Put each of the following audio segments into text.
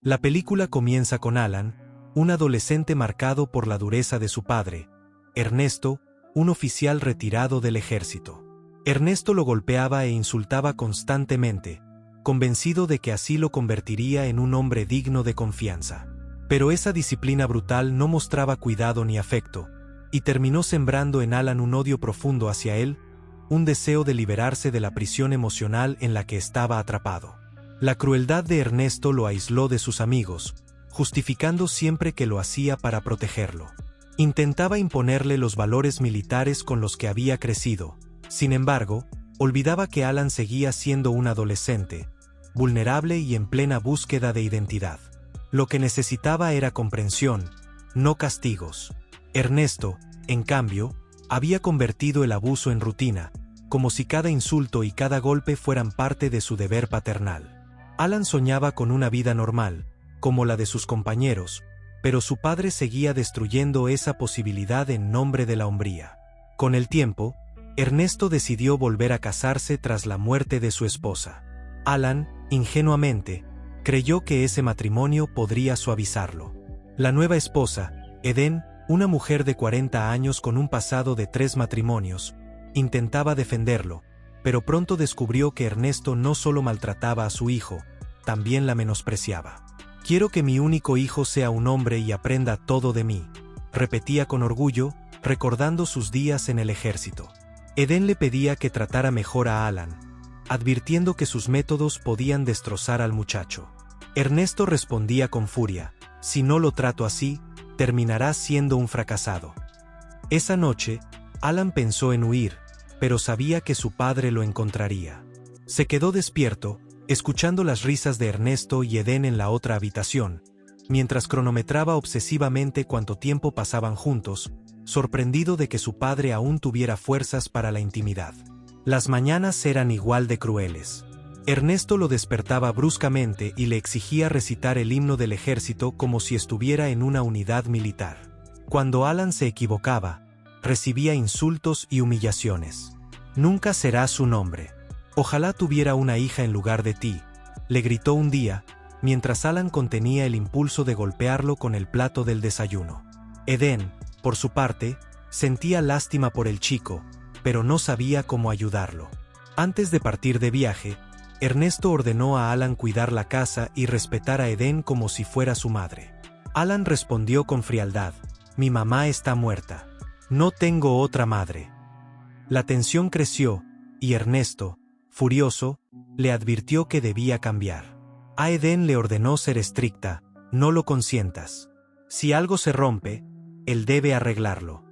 La película comienza con Alan, un adolescente marcado por la dureza de su padre, Ernesto, un oficial retirado del ejército. Ernesto lo golpeaba e insultaba constantemente, convencido de que así lo convertiría en un hombre digno de confianza. Pero esa disciplina brutal no mostraba cuidado ni afecto, y terminó sembrando en Alan un odio profundo hacia él, un deseo de liberarse de la prisión emocional en la que estaba atrapado. La crueldad de Ernesto lo aisló de sus amigos, justificando siempre que lo hacía para protegerlo. Intentaba imponerle los valores militares con los que había crecido. Sin embargo, olvidaba que Alan seguía siendo un adolescente, vulnerable y en plena búsqueda de identidad. Lo que necesitaba era comprensión, no castigos. Ernesto, en cambio, había convertido el abuso en rutina, como si cada insulto y cada golpe fueran parte de su deber paternal. Alan soñaba con una vida normal, como la de sus compañeros, pero su padre seguía destruyendo esa posibilidad en nombre de la hombría. Con el tiempo, Ernesto decidió volver a casarse tras la muerte de su esposa. Alan, ingenuamente, creyó que ese matrimonio podría suavizarlo. La nueva esposa, Eden, una mujer de 40 años con un pasado de 3 matrimonios, intentaba defenderlo, pero pronto descubrió que Ernesto no solo maltrataba a su hijo, también la menospreciaba. «Quiero que mi único hijo sea un hombre y aprenda todo de mí», repetía con orgullo, recordando sus días en el ejército. Eden le pedía que tratara mejor a Alan, advirtiendo que sus métodos podían destrozar al muchacho. Ernesto respondía con furia: «Si no lo trato así, terminará siendo un fracasado». Esa noche, Alan pensó en huir, pero sabía que su padre lo encontraría. Se quedó despierto, escuchando las risas de Ernesto y Eden en la otra habitación, mientras cronometraba obsesivamente cuánto tiempo pasaban juntos, sorprendido de que su padre aún tuviera fuerzas para la intimidad. Las mañanas eran igual de crueles. Ernesto lo despertaba bruscamente y le exigía recitar el himno del ejército como si estuviera en una unidad militar. Cuando Alan se equivocaba, recibía insultos y humillaciones. «Nunca serás un hombre. Ojalá tuviera una hija en lugar de ti», le gritó un día, mientras Alan contenía el impulso de golpearlo con el plato del desayuno. Eden, por su parte, sentía lástima por el chico, pero no sabía cómo ayudarlo. Antes de partir de viaje, Ernesto ordenó a Alan cuidar la casa y respetar a Eden como si fuera su madre. Alan respondió con frialdad: «Mi mamá está muerta. No tengo otra madre». La tensión creció, y Ernesto, furioso, le advirtió que debía cambiar. A Eden le ordenó ser estricta: «No lo consientas. Si algo se rompe, él debe arreglarlo».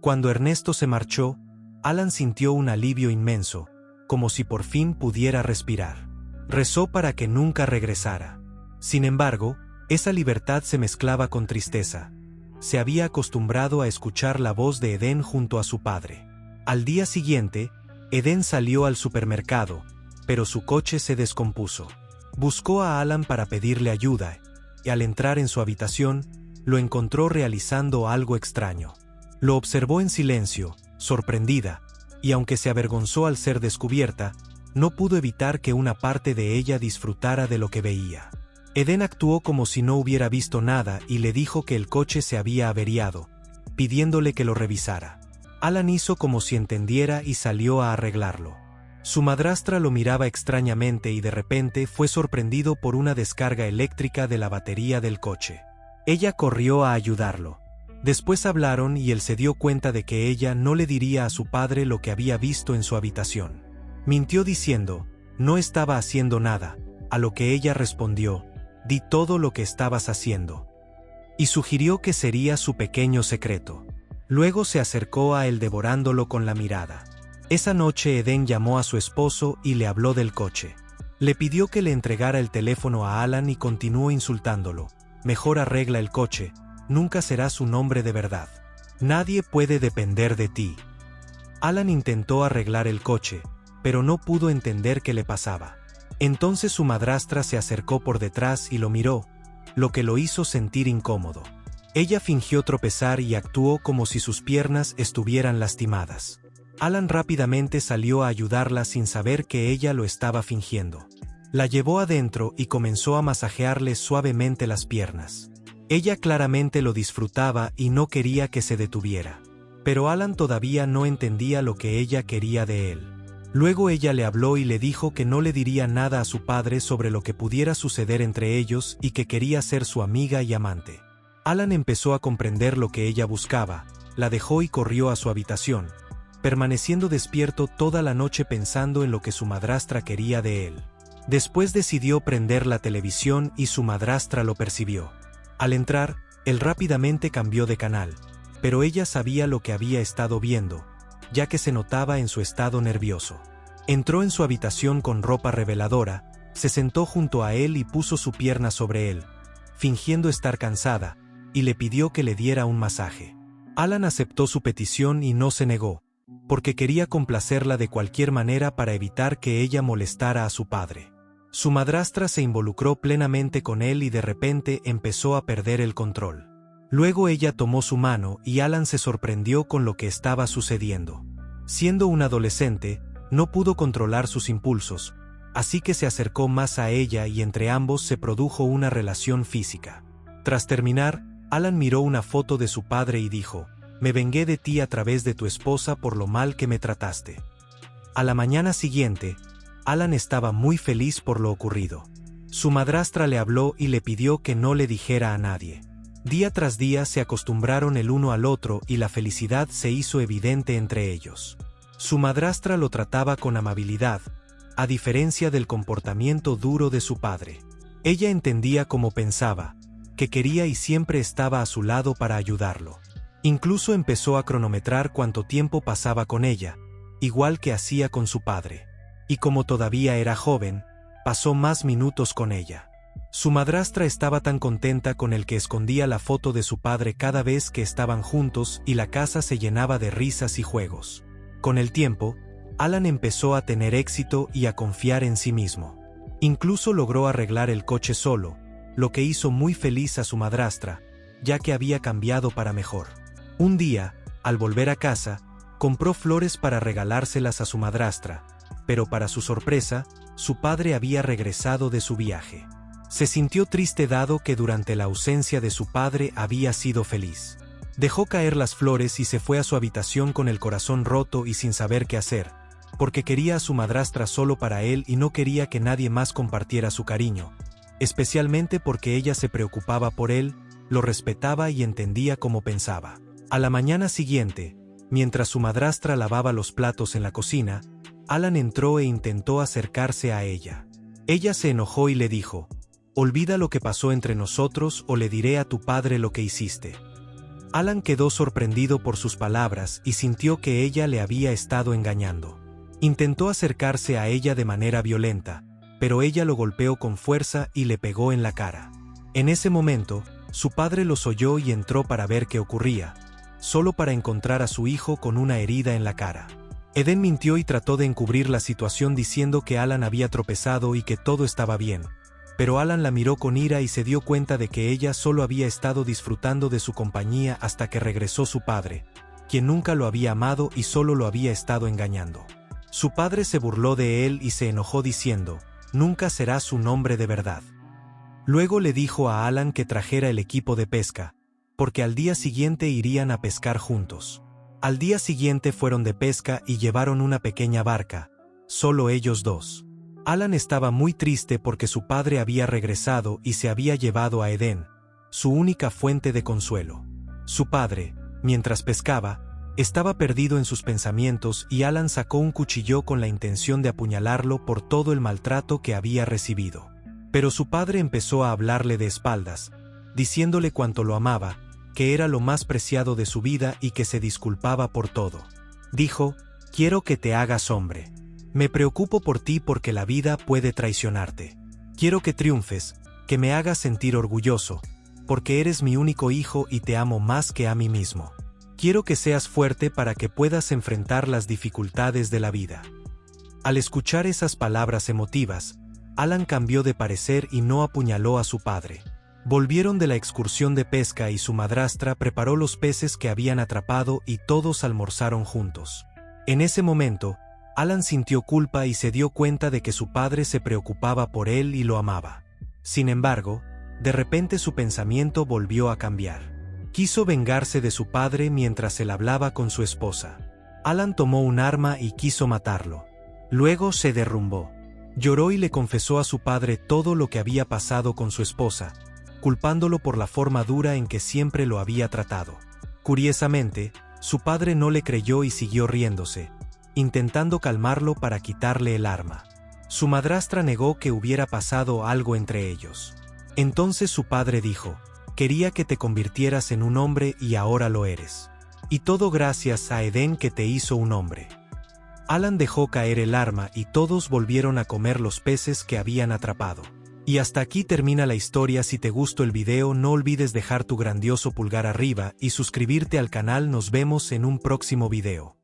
Cuando Ernesto se marchó, Alan sintió un alivio inmenso, como si por fin pudiera respirar. Rezó para que nunca regresara. Sin embargo, esa libertad se mezclaba con tristeza. Se había acostumbrado a escuchar la voz de Eden junto a su padre. Al día siguiente, Eden salió al supermercado, pero su coche se descompuso. Buscó a Alan para pedirle ayuda, y al entrar en su habitación, lo encontró realizando algo extraño. Lo observó en silencio, sorprendida, y aunque se avergonzó al ser descubierta, no pudo evitar que una parte de ella disfrutara de lo que veía. Eden actuó como si no hubiera visto nada y le dijo que el coche se había averiado, pidiéndole que lo revisara. Alan hizo como si entendiera y salió a arreglarlo. Su madrastra lo miraba extrañamente y de repente fue sorprendido por una descarga eléctrica de la batería del coche. Ella corrió a ayudarlo. Después hablaron y él se dio cuenta de que ella no le diría a su padre lo que había visto en su habitación. Mintió diciendo: «No estaba haciendo nada», a lo que ella respondió: «Di todo lo que estabas haciendo». Y sugirió que sería su pequeño secreto. Luego se acercó a él devorándolo con la mirada. Esa noche Eden llamó a su esposo y le habló del coche. Le pidió que le entregara el teléfono a Alan y continuó insultándolo: «Mejor arregla el coche, nunca serás un hombre de verdad. Nadie puede depender de ti». Alan intentó arreglar el coche, pero no pudo entender qué le pasaba. Entonces su madrastra se acercó por detrás y lo miró, lo que lo hizo sentir incómodo. Ella fingió tropezar y actuó como si sus piernas estuvieran lastimadas. Alan rápidamente salió a ayudarla sin saber que ella lo estaba fingiendo. La llevó adentro y comenzó a masajearle suavemente las piernas. Ella claramente lo disfrutaba y no quería que se detuviera. Pero Alan todavía no entendía lo que ella quería de él. Luego ella le habló y le dijo que no le diría nada a su padre sobre lo que pudiera suceder entre ellos y que quería ser su amiga y amante. Alan empezó a comprender lo que ella buscaba, la dejó y corrió a su habitación, permaneciendo despierto toda la noche pensando en lo que su madrastra quería de él. Después decidió prender la televisión y su madrastra lo percibió. Al entrar, él rápidamente cambió de canal, pero ella sabía lo que había estado viendo, ya que se notaba en su estado nervioso. Entró en su habitación con ropa reveladora, se sentó junto a él y puso su pierna sobre él, fingiendo estar cansada, y le pidió que le diera un masaje. Alan aceptó su petición y no se negó, porque quería complacerla de cualquier manera para evitar que ella molestara a su padre. Su madrastra se involucró plenamente con él y de repente empezó a perder el control. Luego ella tomó su mano y Alan se sorprendió con lo que estaba sucediendo. Siendo un adolescente, no pudo controlar sus impulsos, así que se acercó más a ella y entre ambos se produjo una relación física. Tras terminar, Alan miró una foto de su padre y dijo: «Me vengué de ti a través de tu esposa por lo mal que me trataste». A la mañana siguiente, Alan estaba muy feliz por lo ocurrido. Su madrastra le habló y le pidió que no le dijera a nadie. Día tras día se acostumbraron el uno al otro y la felicidad se hizo evidente entre ellos. Su madrastra lo trataba con amabilidad, a diferencia del comportamiento duro de su padre. Ella entendía cómo pensaba, que quería y siempre estaba a su lado para ayudarlo. Incluso empezó a cronometrar cuánto tiempo pasaba con ella, igual que hacía con su padre. Y como todavía era joven, pasó más minutos con ella. Su madrastra estaba tan contenta con el que escondía la foto de su padre cada vez que estaban juntos y la casa se llenaba de risas y juegos. Con el tiempo, Alan empezó a tener éxito y a confiar en sí mismo. Incluso logró arreglar el coche solo, lo que hizo muy feliz a su madrastra, ya que había cambiado para mejor. Un día, al volver a casa, compró flores para regalárselas a su madrastra, pero para su sorpresa, su padre había regresado de su viaje. Se sintió triste dado que durante la ausencia de su padre había sido feliz. Dejó caer las flores y se fue a su habitación con el corazón roto y sin saber qué hacer, porque quería a su madrastra solo para él y no quería que nadie más compartiera su cariño, especialmente porque ella se preocupaba por él, lo respetaba y entendía cómo pensaba. A la mañana siguiente, mientras su madrastra lavaba los platos en la cocina, Alan entró e intentó acercarse a ella. Ella se enojó y le dijo: «Olvida lo que pasó entre nosotros o le diré a tu padre lo que hiciste». Alan quedó sorprendido por sus palabras y sintió que ella le había estado engañando. Intentó acercarse a ella de manera violenta, pero ella lo golpeó con fuerza y le pegó en la cara. En ese momento, su padre los oyó y entró para ver qué ocurría, solo para encontrar a su hijo con una herida en la cara. Eden mintió y trató de encubrir la situación diciendo que Alan había tropezado y que todo estaba bien. Pero Alan la miró con ira y se dio cuenta de que ella solo había estado disfrutando de su compañía hasta que regresó su padre, quien nunca lo había amado y solo lo había estado engañando. Su padre se burló de él y se enojó diciendo: «Nunca serás un hombre de verdad». Luego le dijo a Alan que trajera el equipo de pesca, porque al día siguiente irían a pescar juntos. Al día siguiente fueron de pesca y llevaron una pequeña barca, solo ellos dos. Alan estaba muy triste porque su padre había regresado y se había llevado a Eden, su única fuente de consuelo. Su padre, mientras pescaba, estaba perdido en sus pensamientos y Alan sacó un cuchillo con la intención de apuñalarlo por todo el maltrato que había recibido. Pero su padre empezó a hablarle de espaldas, diciéndole cuánto lo amaba, que era lo más preciado de su vida y que se disculpaba por todo. Dijo: «Quiero que te hagas hombre. Me preocupo por ti porque la vida puede traicionarte. Quiero que triunfes, que me hagas sentir orgulloso, porque eres mi único hijo y te amo más que a mí mismo. Quiero que seas fuerte para que puedas enfrentar las dificultades de la vida». Al escuchar esas palabras emotivas, Alan cambió de parecer y no apuñaló a su padre. Volvieron de la excursión de pesca y su madrastra preparó los peces que habían atrapado y todos almorzaron juntos. En ese momento, Alan sintió culpa y se dio cuenta de que su padre se preocupaba por él y lo amaba. Sin embargo, de repente su pensamiento volvió a cambiar. Quiso vengarse de su padre mientras él hablaba con su esposa. Alan tomó un arma y quiso matarlo. Luego se derrumbó. Lloró y le confesó a su padre todo lo que había pasado con su esposa, culpándolo por la forma dura en que siempre lo había tratado. Curiosamente, su padre no le creyó y siguió riéndose, intentando calmarlo para quitarle el arma. Su madrastra negó que hubiera pasado algo entre ellos. Entonces su padre dijo: «Quería que te convirtieras en un hombre y ahora lo eres. Y todo gracias a Eden que te hizo un hombre». Alan dejó caer el arma y todos volvieron a comer los peces que habían atrapado. Y hasta aquí termina la historia. Si te gustó el video, no olvides dejar tu grandioso pulgar arriba y suscribirte al canal. Nos vemos en un próximo video.